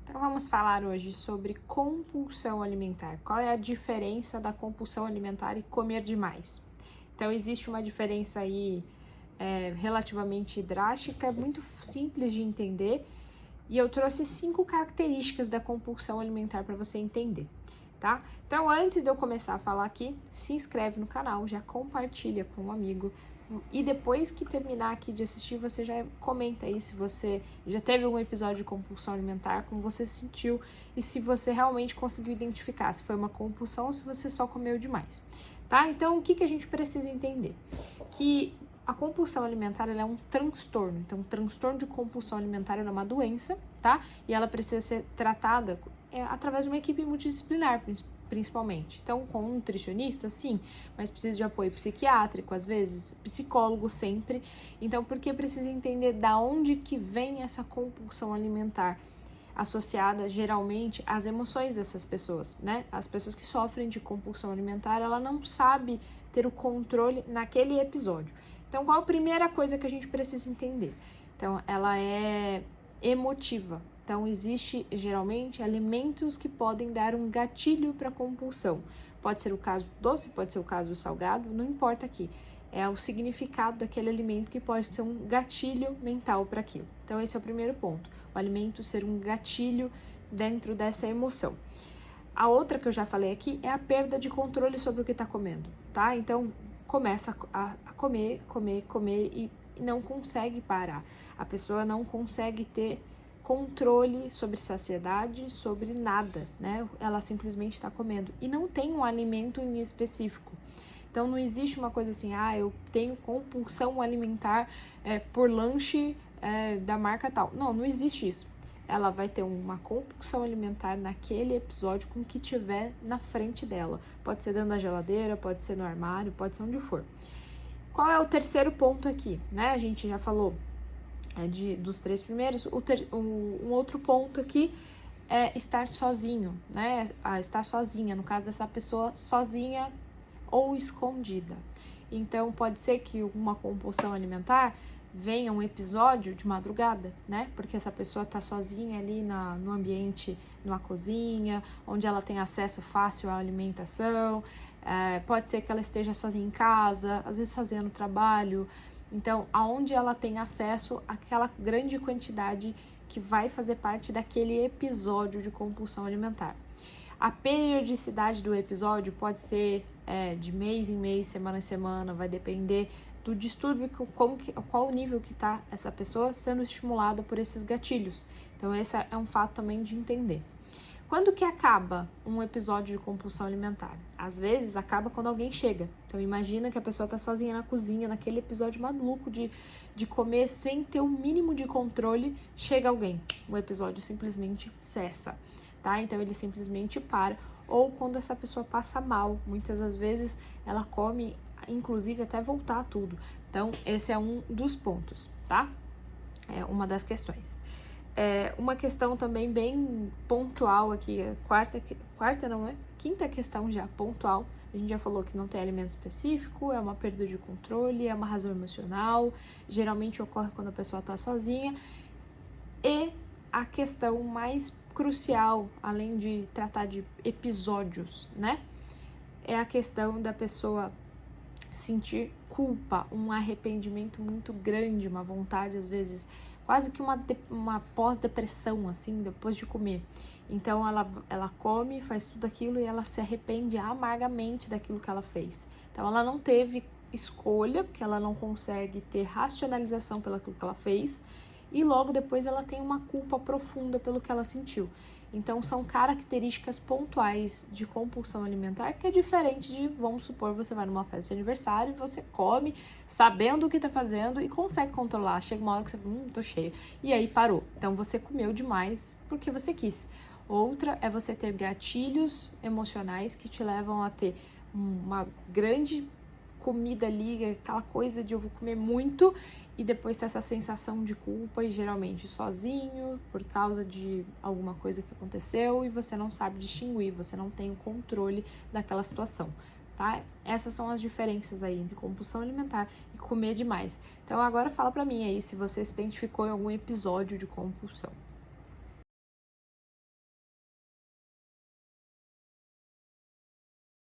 Então vamos falar hoje sobre compulsão alimentar. Qual é a diferença da compulsão alimentar e comer demais? Então existe uma diferença aí relativamente drástica, muito simples de entender, e eu trouxe 5 características da compulsão alimentar para você entender, tá? Então antes de eu começar a falar aqui, se inscreve no canal, já compartilha com um amigo, e depois que terminar aqui de assistir, você já comenta aí se você já teve algum episódio de compulsão alimentar, como você se sentiu e se você realmente conseguiu identificar se foi uma compulsão ou se você só comeu demais, tá? Então, o que a gente precisa entender? Que a compulsão alimentar ela é um transtorno. Então, o transtorno de compulsão alimentar é uma doença, tá? E ela precisa ser tratada através de uma equipe multidisciplinar, principalmente. Então, com um nutricionista, sim, mas precisa de apoio psiquiátrico, às vezes, psicólogo sempre. Então, porque precisa entender da onde que vem essa compulsão alimentar, associada geralmente às emoções dessas pessoas, né? As pessoas que sofrem de compulsão alimentar, ela não sabe ter o controle naquele episódio. Então, qual a primeira coisa que a gente precisa entender? Então, ela é emotiva. Então, existe, geralmente, alimentos que podem dar um gatilho para compulsão. Pode ser o caso do doce, pode ser o caso do salgado, não importa aqui. É o significado daquele alimento que pode ser um gatilho mental para aquilo. Então, esse é o primeiro ponto. O alimento ser um gatilho dentro dessa emoção. A outra que eu já falei aqui é a perda de controle sobre o que está comendo, tá? Então, começa a comer e não consegue parar. A pessoa não consegue ter controle sobre saciedade, sobre nada, né? Ela simplesmente está comendo e não tem um alimento em específico. Então não existe uma coisa assim, eu tenho compulsão alimentar por lanche da marca tal. Não existe isso. Ela vai ter uma compulsão alimentar naquele episódio com o que tiver na frente dela. Pode ser dentro da geladeira, pode ser no armário, pode ser onde for. Qual é o terceiro ponto aqui, né? A gente já falou dos 3 primeiros, um outro ponto aqui é estar sozinho, né? Estar sozinha, no caso dessa pessoa, sozinha ou escondida. Então, pode ser que uma compulsão alimentar venha um episódio de madrugada, né? Porque essa pessoa tá sozinha ali no ambiente, numa cozinha, onde ela tem acesso fácil à alimentação. Pode ser que ela esteja sozinha em casa, às vezes fazendo trabalho. Então, aonde ela tem acesso àquela grande quantidade que vai fazer parte daquele episódio de compulsão alimentar. A periodicidade do episódio pode ser de mês em mês, semana em semana, vai depender do distúrbio, qual o nível que está essa pessoa sendo estimulada por esses gatilhos. Então, esse é um fato também de entender. Quando que acaba um episódio de compulsão alimentar? Às vezes acaba quando alguém chega. Então imagina que a pessoa está sozinha na cozinha, naquele episódio maluco de comer sem ter o mínimo de controle, chega alguém. O episódio simplesmente cessa, tá? Então ele simplesmente para. Ou quando essa pessoa passa mal, muitas das vezes ela come, inclusive até voltar tudo. Então esse é um dos pontos, tá? É uma das questões. Uma questão também bem pontual aqui, quinta questão já pontual. A gente já falou que não tem alimento específico, é uma perda de controle, é uma razão emocional, geralmente ocorre quando a pessoa está sozinha. E a questão mais crucial, além de tratar de episódios, né? É a questão da pessoa sentir culpa, um arrependimento muito grande, uma vontade, às vezes, quase que uma pós-depressão, assim, depois de comer. Então, ela come, faz tudo aquilo e ela se arrepende amargamente daquilo que ela fez. Então, ela não teve escolha, porque ela não consegue ter racionalização pelo que ela fez, e logo depois ela tem uma culpa profunda pelo que ela sentiu. Então, são características pontuais de compulsão alimentar que é diferente de, vamos supor, você vai numa festa de aniversário e você come sabendo o que tá fazendo e consegue controlar. Chega uma hora que você fala, tô cheia. E aí parou. Então, você comeu demais porque você quis. Outra é você ter gatilhos emocionais que te levam a ter uma grande comida ali, aquela coisa de eu vou comer muito e depois ter essa sensação de culpa e geralmente sozinho por causa de alguma coisa que aconteceu e você não sabe distinguir, você não tem o controle daquela situação, tá? Essas são as diferenças aí entre compulsão alimentar e comer demais. Então agora fala pra mim aí se você se identificou em algum episódio de compulsão.